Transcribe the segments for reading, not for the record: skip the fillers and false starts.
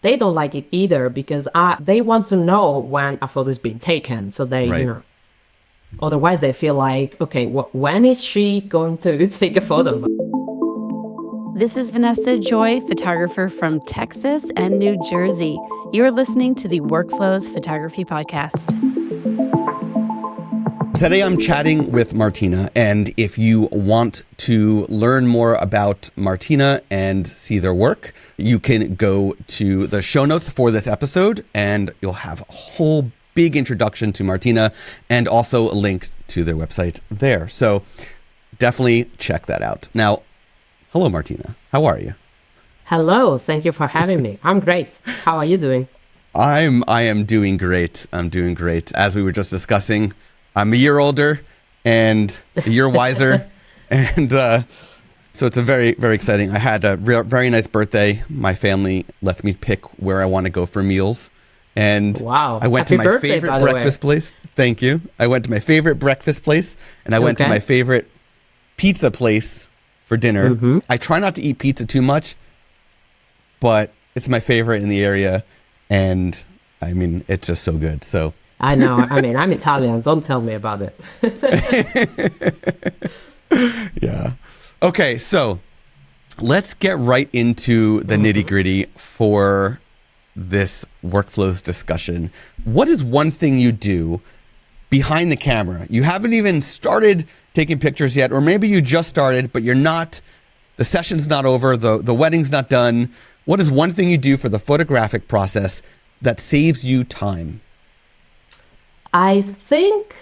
They don't like it either because they want to know when a photo is being taken. So they, Right. otherwise they feel like, okay, when is she going to take a photo? This is Vanessa Joy, photographer from Texas and New Jersey. You're listening to the Workflows Photography Podcast. Today I'm chatting with Martina, and if you want to learn more about Martina and see their work, you can go to the show notes for this episode, and you'll have a whole big introduction to Martina and also a link to their website there. So definitely check that out. Now, hello, Martina. How are you? Hello. Thank you for having me. I'm great. How are you doing? I am doing great. I'm doing great. As we were just discussing, I'm a year older and a year wiser. And so it's a very, very exciting. I had a very nice birthday. My family lets me pick where I want to go for meals. And wow. I went Happy to my birthday, favorite by the way. breakfast place. Thank you. I went to my favorite breakfast place, and I went to Okay. my favorite pizza place for dinner. Mhm. I try not to eat pizza too much, but it's my favorite in the area. And I mean, it's just so good. So I know. I mean, I'm Italian. Don't tell me about it. yeah. Okay, so let's get right into the nitty-gritty for this workflows discussion. What is one thing you do behind the camera? You haven't even started taking pictures yet, or maybe you just started, but the session's not over, the wedding's not done. What is one thing you do for the photographic process that saves you time? I think,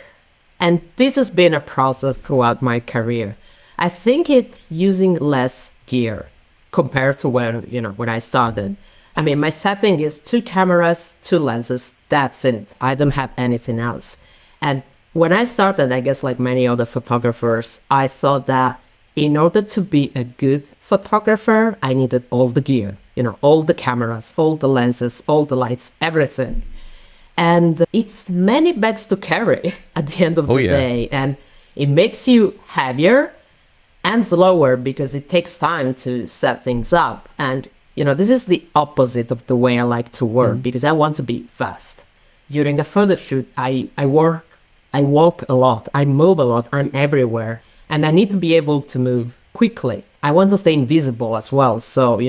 and this has been a process throughout my career, I think it's using less gear compared to when I started. I mean, my setting is 2 cameras, 2 lenses. That's it. I don't have anything else. And when I started, I guess like many other photographers, I thought that in order to be a good photographer, I needed all the gear, all the cameras, all the lenses, all the lights, everything. And it's many bags to carry at the end of the day. And it makes you heavier and slower because it takes time to set things up. And, this is the opposite of the way I like to work because I want to be fast. During a photo shoot, I walk a lot, I move a lot, I'm everywhere. And I need to be able to move quickly. I want to stay invisible as well. So,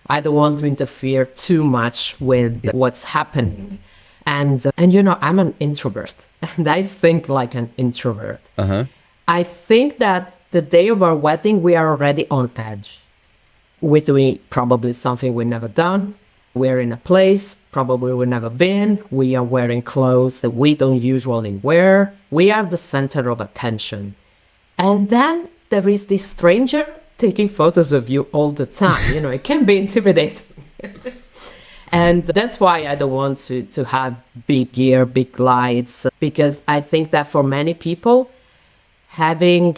I don't want to interfere too much with what's happening. And I'm an introvert, and I think like an introvert. Uh-huh. I think that the day of our wedding, we are already on edge. We're doing probably something we've never done. We're in a place probably we've never been. We are wearing clothes that we don't usually wear. We are the center of attention. And then there is this stranger taking photos of you all the time. It can be intimidating. And that's why I don't want to have big gear, big lights, because I think that for many people, having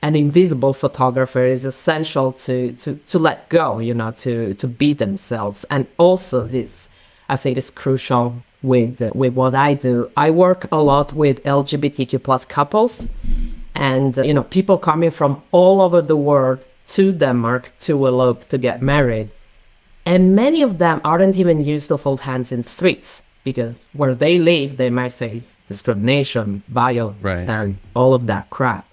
an invisible photographer is essential to let go, to be themselves. And also this, I think, is crucial with what I do. I work a lot with LGBTQ plus couples and, people coming from all over the world to Denmark to elope, to get married. And many of them aren't even used to hold hands in the streets because where they live, they might face discrimination, violence, and all of that crap.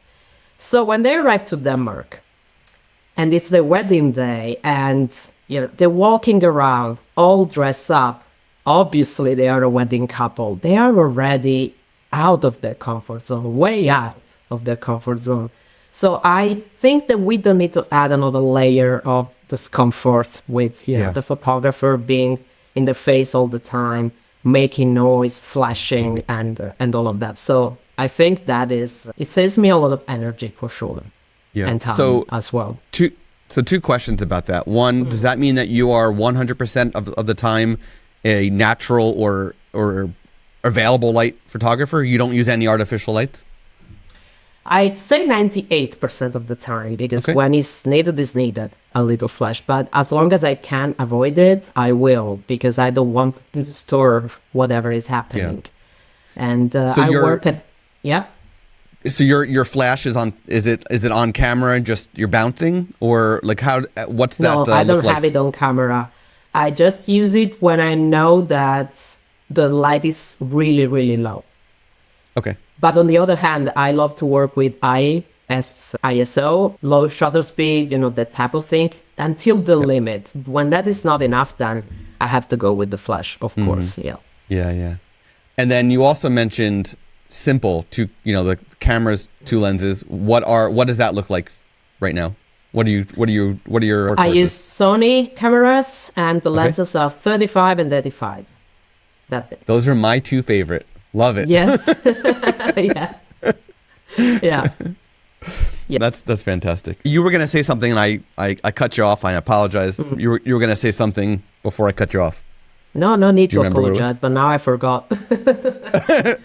So when they arrive to Denmark and it's their wedding day and they're walking around all dressed up, obviously they are a wedding couple. They are already out of their comfort zone, way out of their comfort zone. So I think that we don't need to add another layer of discomfort with the photographer being in the face all the time, making noise, flashing, and all of that. So I think it saves me a lot of energy for sure, and time as well. Two questions about that. One, does that mean that you are 100% of the time a natural or available light photographer? You don't use any artificial lights? I'd say 98% of the time because when it's needed, a little flash. But as long as I can avoid it, I will because I don't want to disturb whatever is happening. Yeah. And I work at So your flash is on? Is it on camera? Just you're bouncing, or like how? What's that? No, I don't look like? have it on camera. I just use it when I know that the light is really, really low. Okay. But on the other hand, I love to work with ISO, low shutter speed, that type of thing, until the limit. When that is not enough, then I have to go with the flash, of course. Yeah. Yeah, yeah. And then you also mentioned simple, the camera's 2 lenses. What does that look like right now? What are your I workhorses? use Sony cameras, and the lenses are 35 and 35. That's it. Those are my 2 favorite. Love it. Yes. Yeah. Yeah. Yeah. That's fantastic. You were going to say something, and I cut you off. I apologize. You were going to say something before I cut you off. No need to remember what it was? apologize, but now I forgot.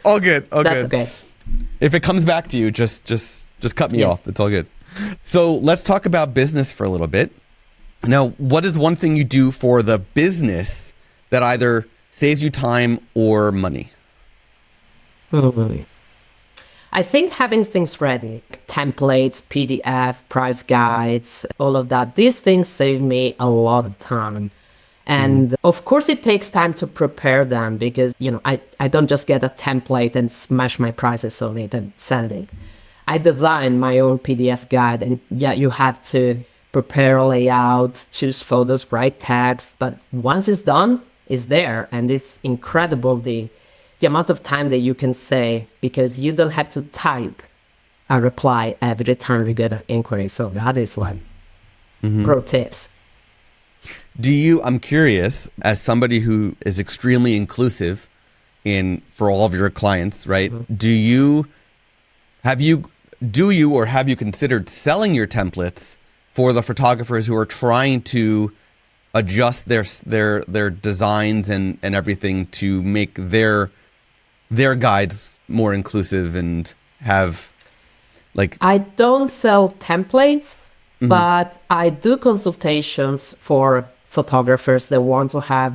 All good. That's okay. If it comes back to you, just cut me off. It's all good. So let's talk about business for a little bit. Now, what is one thing you do for the business that either saves you time or money? I think having things ready, templates, PDF, price guides, all of that, these things save me a lot of time. And of course, it takes time to prepare them because, I don't just get a template and smash my prices on it and send it. I design my own PDF guide, and you have to prepare a layout, choose photos, write text. But once it's done, it's there. And it's incredible the amount of time that you can save because you don't have to type a reply every time you get an inquiry. So that is like pro tips. I'm curious, as somebody who is extremely inclusive for all of your clients, right? Have you considered selling your templates for the photographers who are trying to adjust their designs and everything to make their guides more inclusive and have I don't sell templates, but I do consultations for photographers that want to have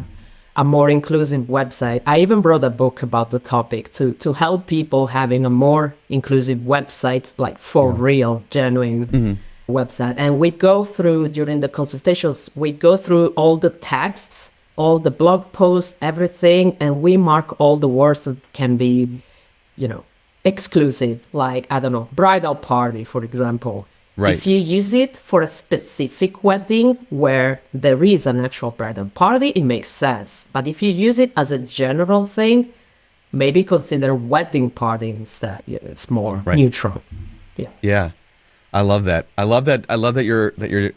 a more inclusive website. I even wrote a book about the topic to help people having a more inclusive website, like for real, genuine website. And we go through, during the consultations, we go through all the texts, all the blog posts, everything, and we mark all the words that can be, exclusive, like, I don't know, bridal party, for example. Right. If you use it for a specific wedding where there is an actual bridal party, it makes sense. But if you use it as a general thing, maybe consider wedding party instead. It's more neutral. Yeah. Yeah. I love that. I love that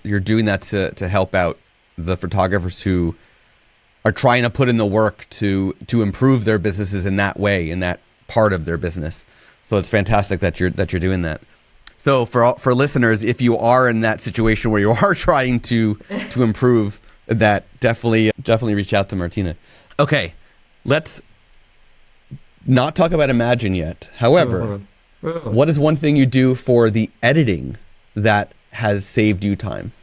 you're doing that to help out the photographers who are trying to put in the work to improve their businesses in that way, in that part of their business. So it's fantastic that you're doing that. So for listeners, if you are in that situation where you are trying to improve that, definitely reach out to Martina. Okay, let's not talk about Imagine yet. However, what is one thing you do for the editing that has saved you time?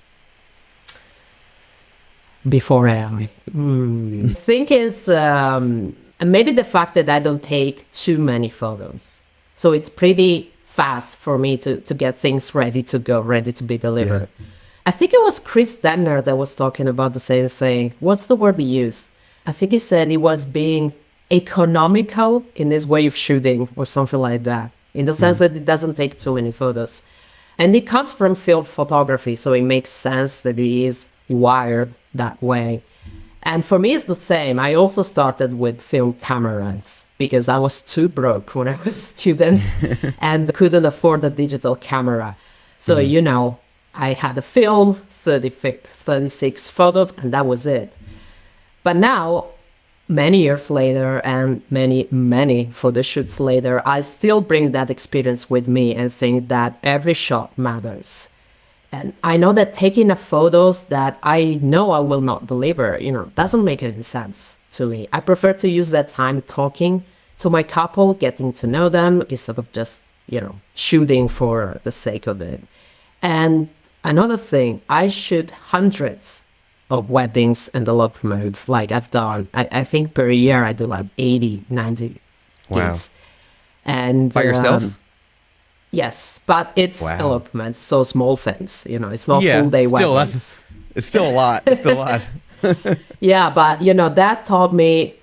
Before AI. I think it's maybe the fact that I don't take too many photos. So it's pretty fast for me to get things ready to go, ready to be delivered. Yeah. I think it was Chris Denner that was talking about the same thing. What's the word he used? I think he said it was being economical in this way of shooting or something like that, in the sense that it doesn't take too many photos. And it comes from field photography, so it makes sense that it is wired that way. And for me, it's the same. I also started with film cameras because I was too broke when I was a student and couldn't afford a digital camera. So, I had a film, 36 photos, and that was it. But now, many years later and many photo shoots later, I still bring that experience with me and think that every shot matters. And I know that taking photos that I know I will not deliver, doesn't make any sense to me. I prefer to use that time talking to my couple, getting to know them, instead of just, shooting for the sake of it. And another thing, I shoot hundreds of weddings and elopements, like I've done. I think per year I do like 80, 90 gigs. And by yourself? Yes, but it's elopements, so small things. It's not full day weddings. It's still a lot. It's still a lot. Yeah, but that taught me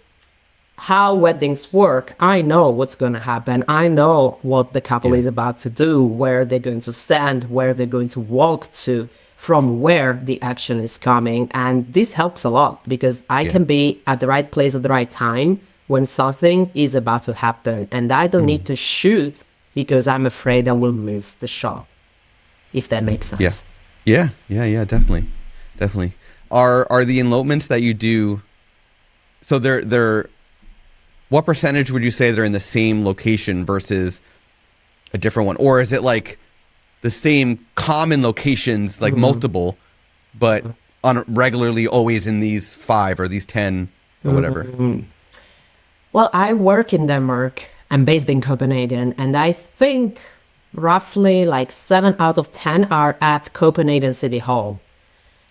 how weddings work. I know what's going to happen. I know what the couple is about to do, where they're going to stand, where they're going to walk to, from where the action is coming. And this helps a lot because I can be at the right place at the right time when something is about to happen. And I don't need to shoot because I'm afraid I will miss the shot, if that makes sense. Yeah, definitely. Are the elopements that you do, so they're what percentage would you say they're in the same location versus a different one? Or is it like the same common locations, like multiple, but on regularly always in these 5 or these 10 or whatever? Well, I work in Denmark. I'm based in Copenhagen, and I think roughly like 7 out of 10 are at Copenhagen City Hall.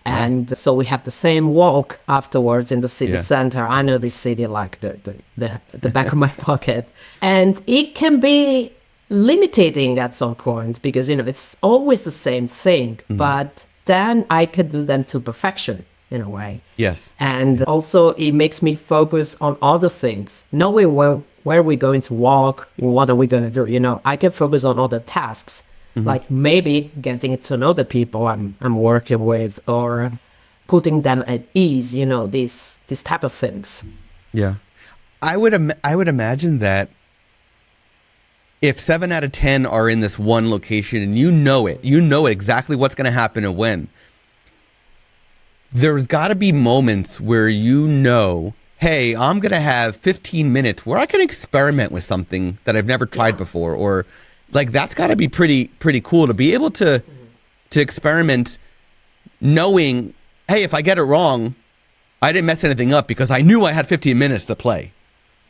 And so we have the same walk afterwards in the city center. I know this city like the back of my pocket. And it can be limiting at some point because, it's always the same thing. But then I can do them to perfection in a way. Yes. And also it makes me focus on other things. Knowing where we're going to walk, what are we going to do? I can focus on other tasks. Like maybe getting to know the people I'm working with or putting them at ease, these type of things. Yeah. I would imagine that if 7 out of 10 are in this one location and you know exactly what's going to happen and when, there's got to be moments where hey, I'm going to have 15 minutes where I can experiment with something that I've never tried before, or like that's got to be pretty cool to be able to experiment, knowing, hey, if I get it wrong, I didn't mess anything up because I knew I had 15 minutes to play.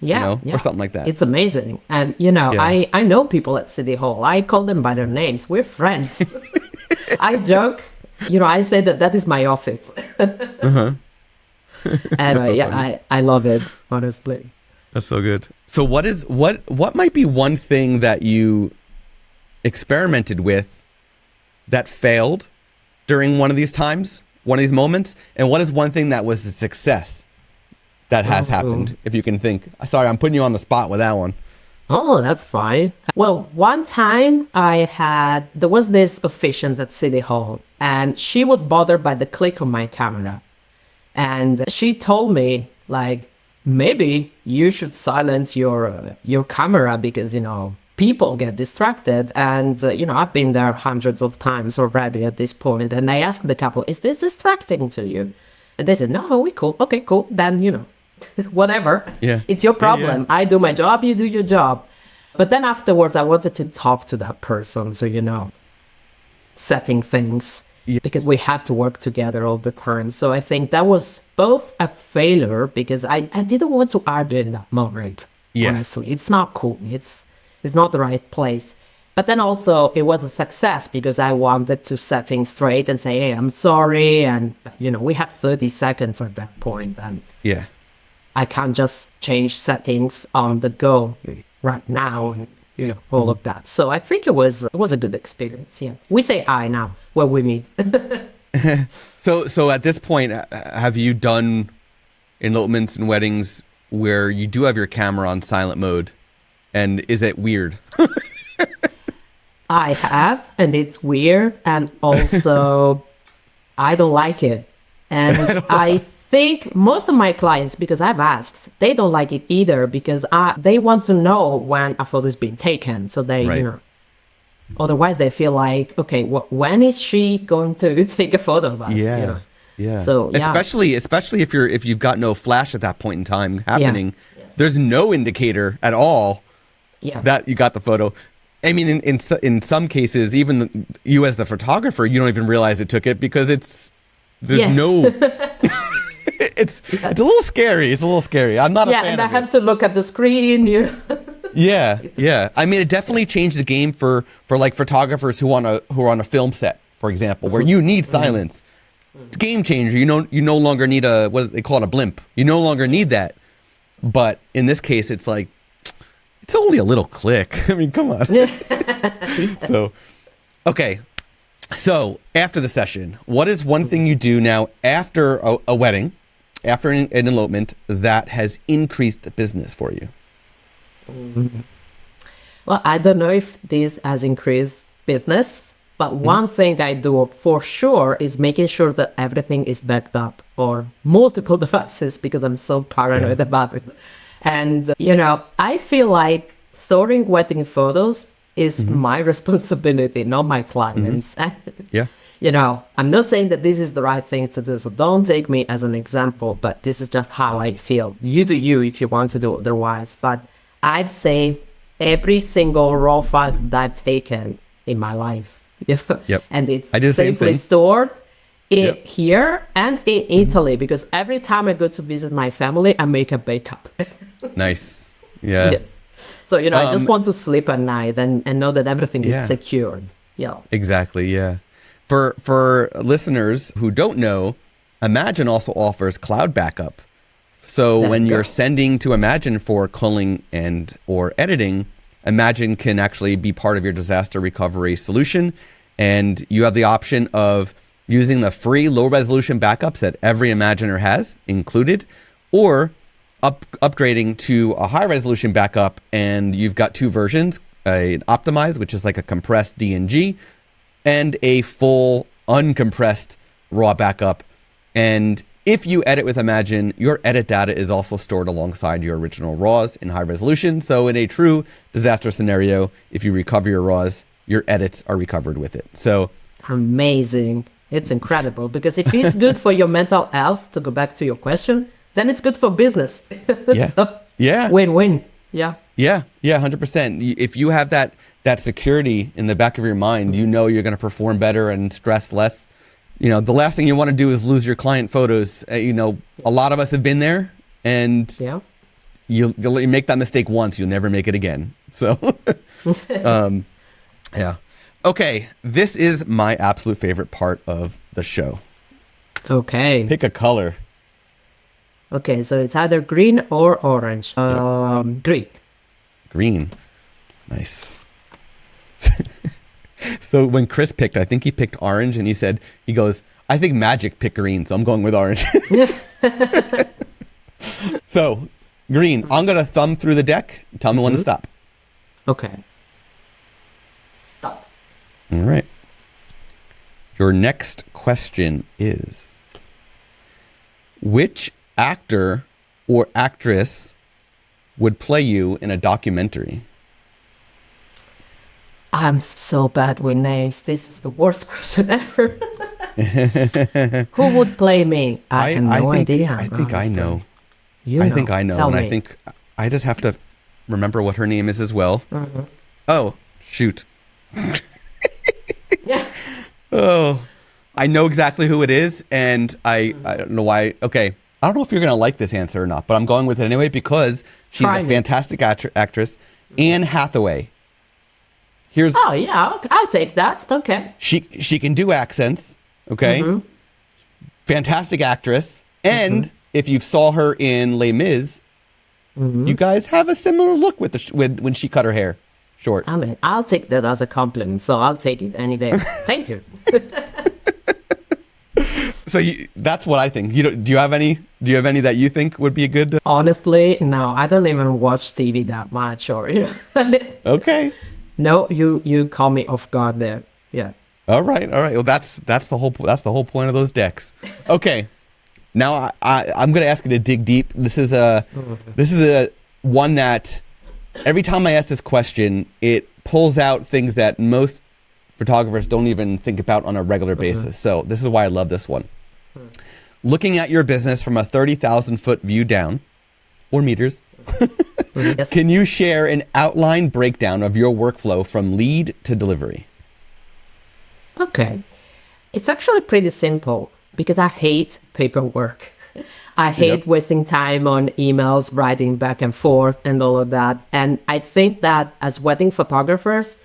Or something like that. It's amazing. And I know people at City Hall. I call them by their names. We're friends. I joke. I say that is my office. And I love it, honestly. That's so good. So what might be one thing that you experimented with that failed during one of these times, one of these moments, and what is one thing that was a success that has happened, if you can think? Sorry, I'm putting you on the spot with that one. Oh, that's fine. Well, one time there was this officiant at City Hall, and she was bothered by the click on my camera. And she told me, like, maybe you should silence your camera because, people get distracted. And, I've been there hundreds of times already at this point. And I asked the couple, is this distracting to you? And they said, no, we're cool. Okay, cool. Then, whatever. Yeah. It's your problem. I do my job, you do your job. But then afterwards, I wanted to talk to that person. So, setting things. Yeah. Because we have to work together all the time. So I think that was both a failure because I didn't want to argue in that moment. Yeah. Honestly, it's not cool. It's not the right place. But then also it was a success because I wanted to set things straight and say, hey, I'm sorry. And, we have 30 seconds at that point. And I can't just change settings on the go right now. And, all of that. So I think it was a good experience. Yeah. We say I now when we meet. So at this point, have you done elopements and weddings where you do have your camera on silent mode? And is it weird? I have, and it's weird. And also, I don't like it. And I think most of my clients, because I've asked, they don't like it either because they want to know when a photo is being taken. So they, otherwise they feel like, okay, when is she going to take a photo of us? Yeah. So especially if you've got no flash at that point in time happening, there's no indicator at all that you got the photo. I mean, in some cases, even you as the photographer, you don't even realize it took it because there's no. It's a little scary. I'm not a fan and I of have it. to look at the screen. Yeah. I mean, it definitely changed the game for like photographers who are on a film set, for example, where you need silence. It's a game changer. You no longer need what they call it, a blimp. You no longer need that. But in this case, it's like it's only a little click. I mean, come on. So, okay. So after the session, what is one thing you do now after a wedding? after an elopement that has increased the business for you? Well, I don't know if this has increased business, but one thing I do for sure is making sure that everything is backed up or multiple devices because I'm so paranoid about it. And, I feel like storing wedding photos is my responsibility, not my clients. Yeah. I'm not saying that this is the right thing to do, so don't take me as an example, but this is just how I feel. You do you if you want to do otherwise. But I've saved every single raw file that I've taken in my life. Yep. And it's I do the same safely thing. stored Yep. here and in Italy, because every time I go to visit my family, I make a backup. Nice. Yeah. Yes. So, I just want to sleep at night and know that everything Yeah. is secured. Yeah. Exactly. Yeah. For listeners who don't know, Imagine also offers cloud backup. So There when you you're go. sending to Imagine for culling and or editing, Imagine can actually be part of your disaster recovery solution. And you have the option of using the free low resolution backups that every Imaginer has included, or upgrading to a high resolution backup. And you've got two versions, an optimized, which is like a compressed DNG, and a full uncompressed raw backup. And if you edit with Imagine, your edit data is also stored alongside your original RAWs in high resolution. So in a true disaster scenario, if you recover your RAWs, your edits are recovered with it. So Amazing. It's incredible, because if it's good for your mental health, to go back to your question, then it's good for business. Yeah. So, Yeah. win-win. Yeah. Yeah, 100%. If you have that security in the back of your mind, you know you're going to perform better and stress less. The last thing you want to do is lose your client photos. A lot of us have been there, and Yeah. you make that mistake once, you'll never make it again. So, yeah. Okay, this is my absolute favorite part of the show. Okay. Pick a color. Okay, so it's either green or orange. Green. Green. Nice. So when Chris picked, I think he picked orange, and he goes, I think Magic picked green, so I'm going with orange. So, green. I'm going to thumb through the deck. Tell me when to stop. Okay. Stop. All right. Your next question is, which actor or actress would play you in a documentary? I'm so bad with names. This is the worst question ever. Who would play me? I have no idea. I think I honestly. know. You I think I know. Tell And me. I think I just have to remember what her name is as well. Oh, shoot. Yeah. Oh, I know exactly who it is. And I don't know why. Okay. I don't know if you're going to like this answer or not, but I'm going with it anyway because she's Try a me. fantastic actress. Anne Hathaway. Here's Oh, yeah. Okay. I'll take that. Okay. she can do accents, okay? Fantastic actress. And if you saw her in Les Mis, you guys have a similar look with when she cut her hair short. I mean, I'll take that as a compliment, so I'll take it any day. Thank you. So that's what I think. Do you have any that you think would be a good? Honestly, no, I don't even watch TV that much, or Okay. No, you call me off guard there. Yeah. All right. Well, that's the whole point of those decks. Okay. Now I'm going to ask you to dig deep. This is a one that every time I ask this question, it pulls out things that most photographers don't even think about on a regular basis. So this is why I love this one. Looking at your business from a 30,000 foot view down, or meters, Yes. can you share an outline breakdown of your workflow from lead to delivery? Okay. It's actually pretty simple because I hate paperwork. I hate wasting time on emails, writing back and forth and all of that. And I think that as wedding photographers,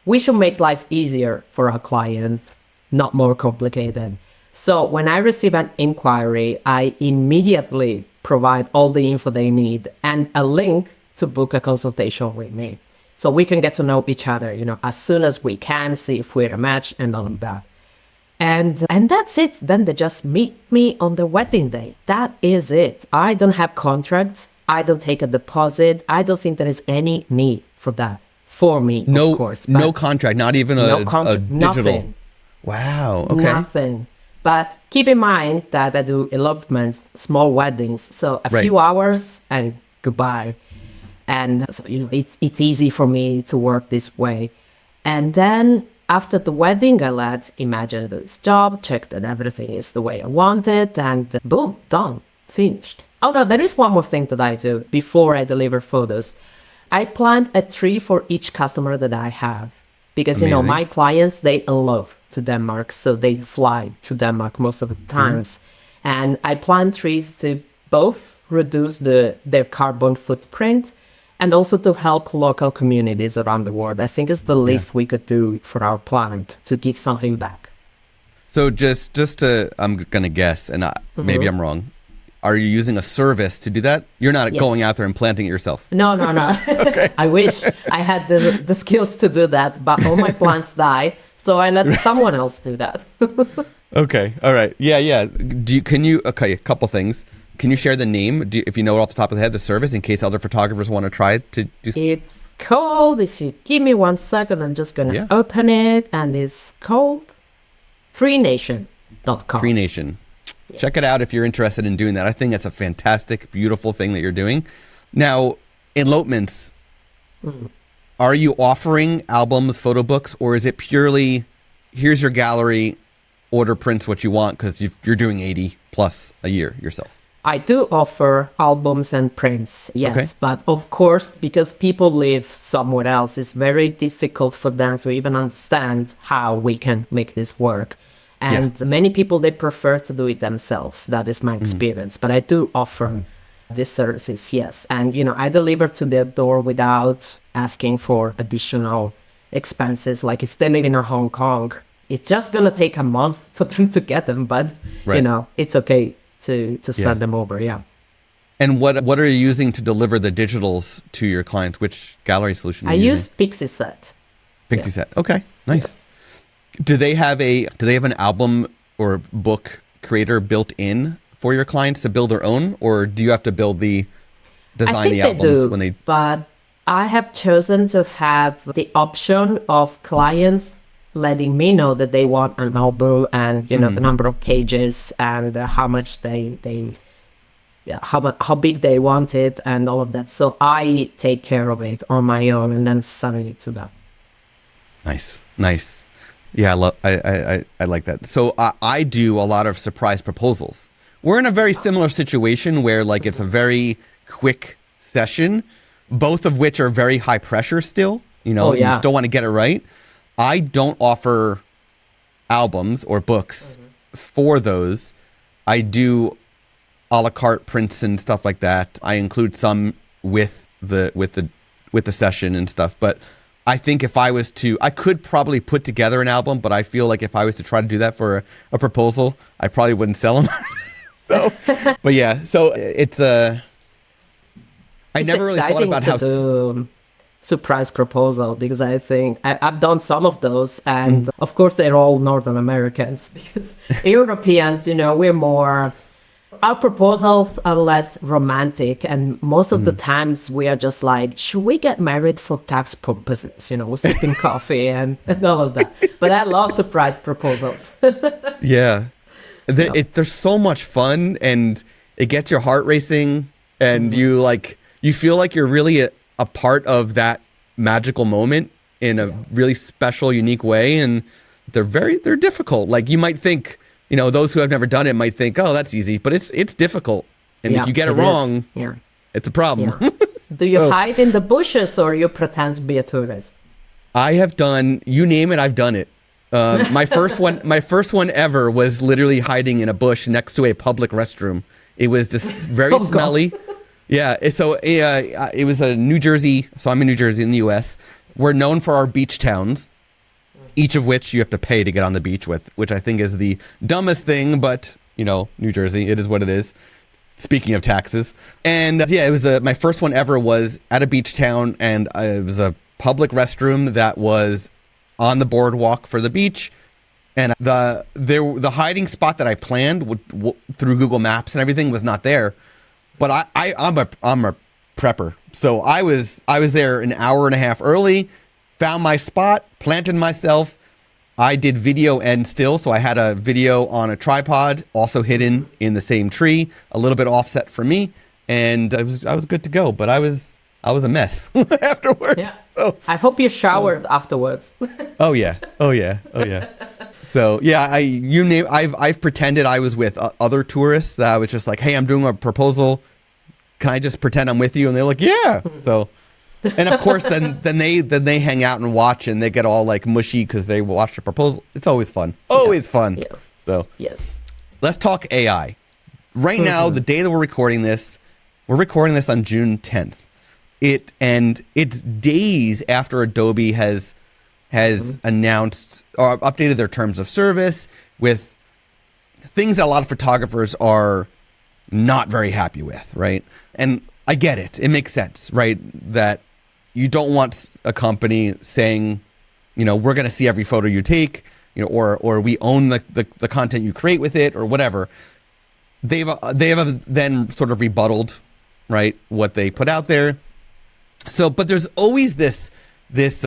we should make life easier for our clients, not more complicated. So when I receive an inquiry, I immediately provide all the info they need and a link to book a consultation with me. So we can get to know each other, as soon as we can, see if we're a match and all of that. And that's it. Then they just meet me on the wedding day. That is it. I don't have contracts. I don't take a deposit. I don't think there is any need for that for me, of course. No contract, not even a digital. Nothing. Wow. Okay. Nothing. But keep in mind that I do elopements, small weddings. So a Right. few hours and goodbye. And so, it's easy for me to work this way. And then after the wedding, I let Imagine do its job, check that everything is the way I want it, and boom, done, finished. Oh no, there is one more thing that I do before I deliver photos. I plant a tree for each customer that I have. Because, Amazing. my clients, they love to Denmark, so they fly to Denmark most of the times. And I plant trees to both reduce their carbon footprint and also to help local communities around the world. I think it's the least we could do for our planet, to give something back. So just to, I'm going to guess, and maybe I'm wrong. Are you using a service to do that? You're not Yes. going out there and planting it yourself. No. I wish I had the skills to do that, but all my plants die, so I let someone else do that. Okay. All right. Yeah. Okay, a couple things. Can you share the name, if you know it off the top of the head, the service, in case other photographers want to try to do something? It's called, if you give me 1 second, I'm just going to open it, and it's called freenation.com. Free Nation. Yes. Check it out if you're interested in doing that. I think it's a fantastic, beautiful thing that you're doing. Now, elopements, are you offering albums, photo books, or is it purely, here's your gallery, order prints what you want, because you're doing 80 plus a year yourself? I do offer albums and prints, yes. Okay. But of course, because people live somewhere else, it's very difficult for them to even understand how we can make this work. And many people, they prefer to do it themselves. That is my experience. But I do offer these services, yes. And, I deliver to their door without asking for additional expenses. Like if they live in Hong Kong, it's just going to take a month for them to get them. But, it's okay to send them over, And what are you using to deliver the digitals to your clients? Which gallery solution are you use PixieSet. PixieSet. Okay, nice. Yes. Do they have an album or book creator built in for your clients to build their own, or do you have to design the albums when they? But I have chosen to have the option of clients letting me know that they want an album and the number of pages and how much how big they want it and all of that. So I take care of it on my own and then send it to them. Nice. Yeah, I like that. So I do a lot of surprise proposals. We're in a very similar situation where it's a very quick session, both of which are very high pressure still. You still want to get it right. I don't offer albums or books for those. I do a la carte prints and stuff like that. I include some with the session and stuff, but I think if I was to, I could probably put together an album, but I feel like if I was to try to do that for a proposal, I probably wouldn't sell them. But yeah, so I never really thought about how do surprise proposal, because I think I've done some of those, and of course they're all Northern Americans, because Europeans, we're more. Our proposals are less romantic, and most of the times we are just like, should we get married for tax purposes? We're sipping coffee and all of that. But I love surprise proposals. Yeah. They're so much fun, and it gets your heart racing, and you feel like you're really a part of that magical moment in a really special, unique way. And they're difficult. Like you might think, those who have never done it might think, oh, that's easy, but it's difficult. And if you get it wrong, it's a problem. Yeah. Do you hide in the bushes, or you pretend to be a tourist? I have done, you name it, I've done it. My first one ever was literally hiding in a bush next to a public restroom. It was just very smelly. Yeah. So it was a New Jersey. So I'm in New Jersey in the U.S. We're known for our beach towns, each of which you have to pay to get on the beach with, which I think is the dumbest thing, but New Jersey, it is what it is. Speaking of taxes. And it was my first one ever was at a beach town, and it was a public restroom that was on the boardwalk for the beach. And the hiding spot that I planned through Google Maps and everything was not there. But I'm a prepper, so I was there an hour and a half early, found my spot, planted myself. I did video and still, so I had a video on a tripod, also hidden in the same tree, a little bit offset for me, and I was good to go. But I was a mess afterwards. Yeah. So I hope you showered afterwards. Oh yeah. So yeah, I've pretended I was with other tourists that I was just like, hey, I'm doing a proposal. Can I just pretend I'm with you? And they're like, yeah. So, and of course, then they hang out and watch, and they get all like mushy because they watched the proposal. It's always fun. Always fun. Yeah. So Yes. let's talk AI. Right now, the day that we're recording this on June 10th. It's days after Adobe has announced or updated their terms of service with things that a lot of photographers are not very happy with, right? And I get it. It makes sense, right? That you don't want a company saying, we're going to see every photo you take, or we own the content you create with it or whatever. They have then sort of rebutted, right, what they put out there. So, but there's always this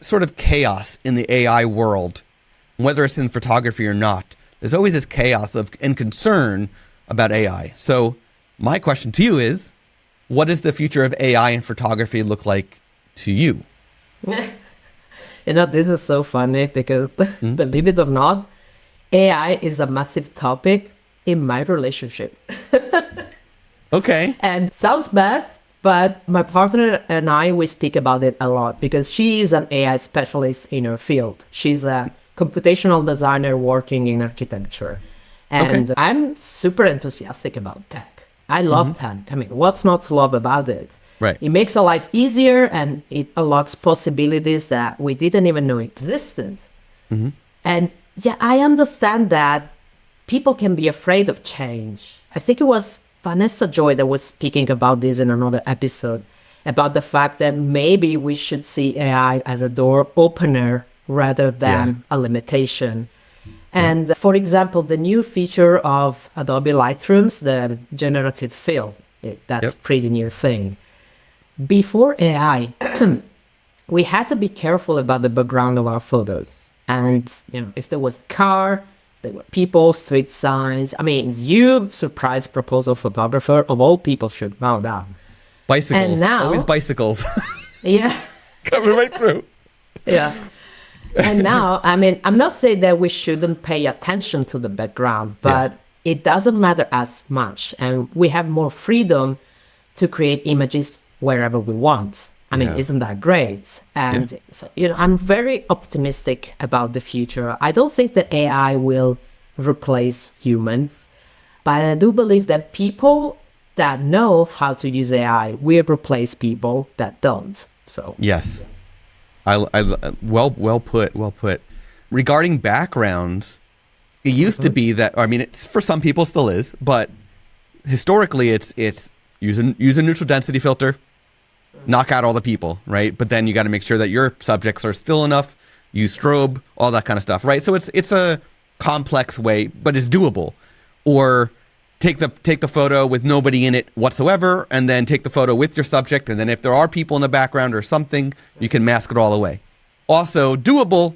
sort of chaos in the AI world, whether it's in photography or not. There's always this chaos and concern about AI. So my question to you is, what does the future of AI in photography look like to you? This is so funny because believe it or not, AI is a massive topic in my relationship. Okay. And sounds bad, but my partner and I, we speak about it a lot because she is an AI specialist in her field. She's a computational designer working in architecture. And I'm super enthusiastic about tech. I love tech. I mean, what's not to love about it? Right. It makes our life easier and it unlocks possibilities that we didn't even know existed. And yeah, I understand that people can be afraid of change. I think it was Vanessa Joy that was speaking about this in another episode, about the fact that maybe we should see AI as a door opener rather than a limitation. And for example, the new feature of Adobe Lightroom's, the generative fill, that's pretty new thing. Before AI, we had to be careful about the background of our photos. And, if there was a car, there were people, street signs. I mean, you surprise proposal photographer of all people should know that. Bicycles. And now, always bicycles. Yeah. Coming right through. Yeah. And now, I mean, I'm not saying that we shouldn't pay attention to the background, but it doesn't matter as much. And we have more freedom to create images wherever we want. I mean, isn't that great? And so, I'm very optimistic about the future. I don't think that AI will replace humans, but I do believe that people that know how to use AI will replace people that don't. So yes. Well put. Regarding backgrounds, it used to be that, it's for some people still is, but historically it's use a neutral density filter, knock out all the people, right? But then you got to make sure that your subjects are still enough, use strobe, all that kind of stuff, right? So it's a complex way, but it's doable. Or take the photo with nobody in it whatsoever, and then take the photo with your subject, and then if there are people in the background or something, you can mask it all away. Also doable,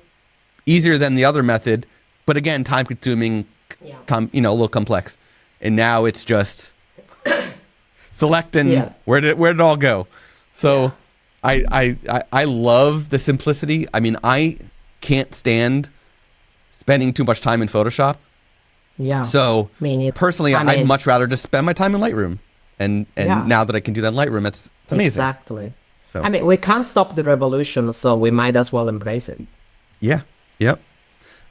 easier than the other method, but again, time consuming, a little complex. And now it's just select and where did it all go? So I love the simplicity. I mean, I can't stand spending too much time in Photoshop. Yeah. So personally, I'd much rather just spend my time in Lightroom. And now that I can do that in Lightroom, it's amazing. Exactly. So we can't stop the revolution, so we might as well embrace it. Yeah. Yep.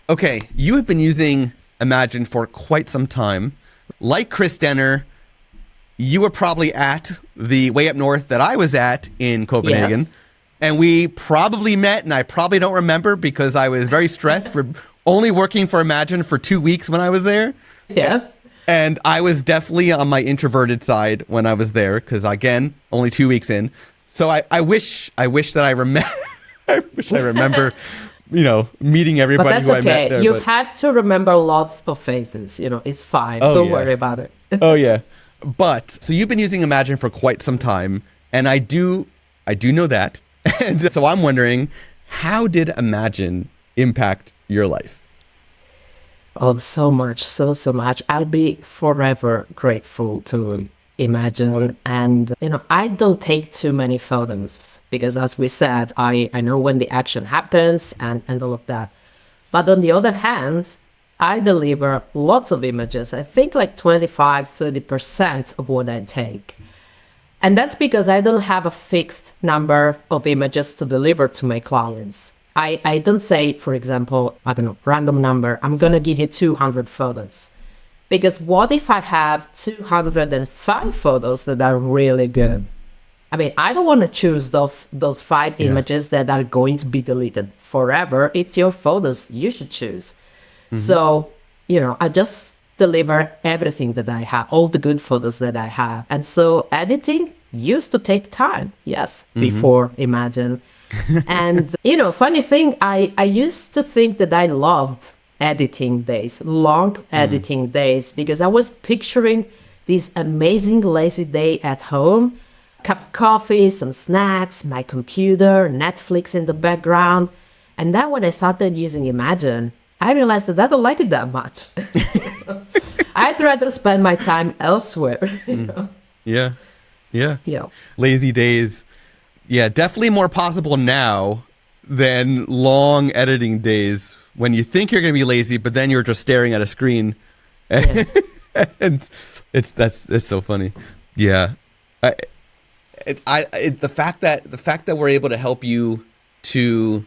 Okay. You have been using Imagen for quite some time. Like Chris Denner, you were probably at the Way Up North that I was at in Copenhagen. Yes. And we probably met, and I probably don't remember because I was very stressed for only working for Imagen for 2 weeks when I was there. Yes. And I was definitely on my introverted side when I was there because, again, only 2 weeks in. So I wish that I remember meeting But everybody that's who I met okay. there. You but- have to remember lots of faces. It's fine. Oh, Don't yeah. worry about it. Oh yeah. But so you've been using Imagen for quite some time, and I do know that. And so I'm wondering, how did Imagen impact your life? Oh, so much, so much. I'll be forever grateful to Imagen. And, I don't take too many photos because, as we said, I know when the action happens and all of that. But on the other hand, I deliver lots of images. I think like 25-30% of what I take. And that's because I don't have a fixed number of images to deliver to my clients. I don't say, for example, random number, I'm going to give you 200 photos. Because what if I have 205 photos that are really good? I don't want to choose those 5 images that are going to be deleted forever. It's your photos. You should choose. Mm-hmm. So, I just deliver everything that I have, all the good photos that I have. And so editing used to take time, yes, before Imagen. And, funny thing, I used to think that I loved editing days, long editing days, because I was picturing this amazing lazy day at home, cup of coffee, some snacks, my computer, Netflix in the background. And then when I started using Imagen, I realized that I don't like it that much. I'd rather spend my time elsewhere. Yeah. Yeah. Lazy days. Yeah, definitely more possible now than long editing days when you think you're going to be lazy, but then you're just staring at a screen. And it's so funny. Yeah. The fact that we're able to help you to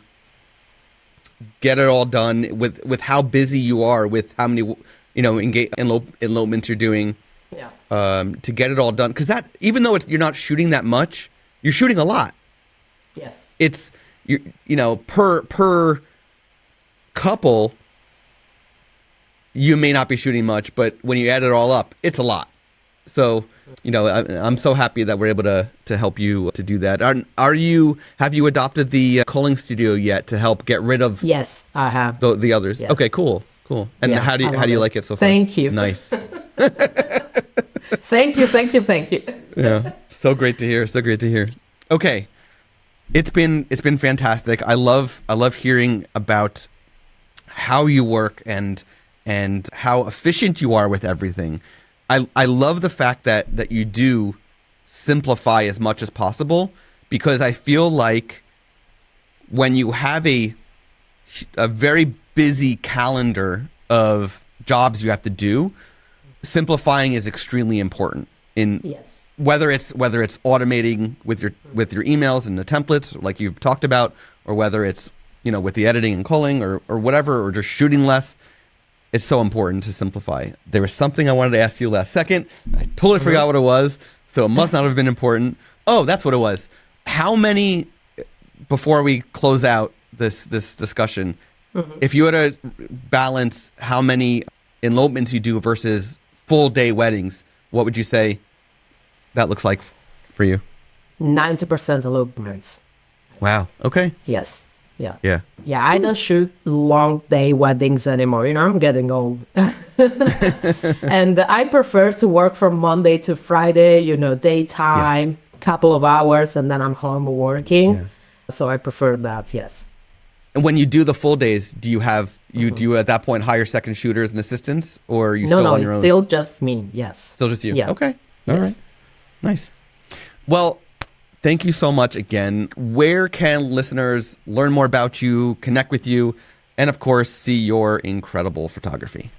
get it all done with how busy you are, with how many elopements you're doing, to get it all done, because that, even though you're not shooting that much, you're shooting a lot. Yes. It's per couple, you may not be shooting much, but when you add it all up, it's a lot. So I'm so happy that we're able to help you to do that. Have you adopted the Culling studio yet to help get rid of? Yes, I have the others. Yes. Okay, cool. And Yeah, how do you like it so far? Thank you. Nice. Thank you. Yeah. So great to hear. Okay. It's been fantastic. I love hearing about how you work and how efficient you are with everything. I love the fact that you do simplify as much as possible, because I feel like when you have a very busy calendar of jobs you have to do, simplifying is extremely important Yes. whether it's automating with your emails and the templates like you've talked about, or whether it's with the editing and culling or whatever, or just shooting less. It's so important to simplify. There was something I wanted to ask you last second. I totally forgot what it was, so it must not have been important. Oh, that's what it was. How many, before we close out this discussion, if you had to balance how many elopements you do versus full day weddings, what would you say that looks like for you? 90% elopements. Wow. Okay. Yes. Yeah. Yeah. Yeah, I don't shoot long day weddings anymore. I'm getting old. And I prefer to work from Monday to Friday, daytime, couple of hours, and then I'm home working. Yeah. So I prefer that, yes. And when you do the full days, do you have, do you at that point hire second shooters and assistants, or are you still on your own? No, it's still just me, yes. Still just you? Yeah. Okay. All right. Nice. Well, thank you so much again. Where can listeners learn more about you, connect with you, and of course, see your incredible photography?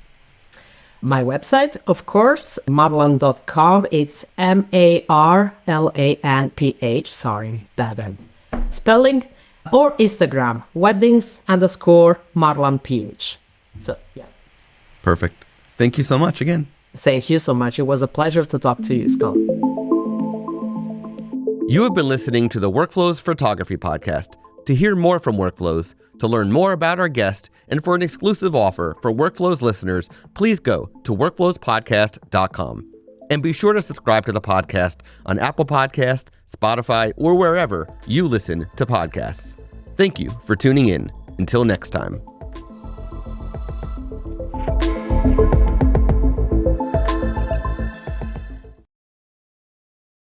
My website, of course, marlan.com. It's MARLANPH. Sorry, bad spelling. Or Instagram, weddings_MarlanPH. So, yeah. Perfect. Thank you so much again. Thank you so much. It was a pleasure to talk to you, Scott. You have been listening to the Workflows Photography Podcast. To hear more from Workflows, to learn more about our guest, and for an exclusive offer for Workflows listeners, please go to workflowspodcast.com. And be sure to subscribe to the podcast on Apple Podcasts, Spotify, or wherever you listen to podcasts. Thank you for tuning in. Until next time.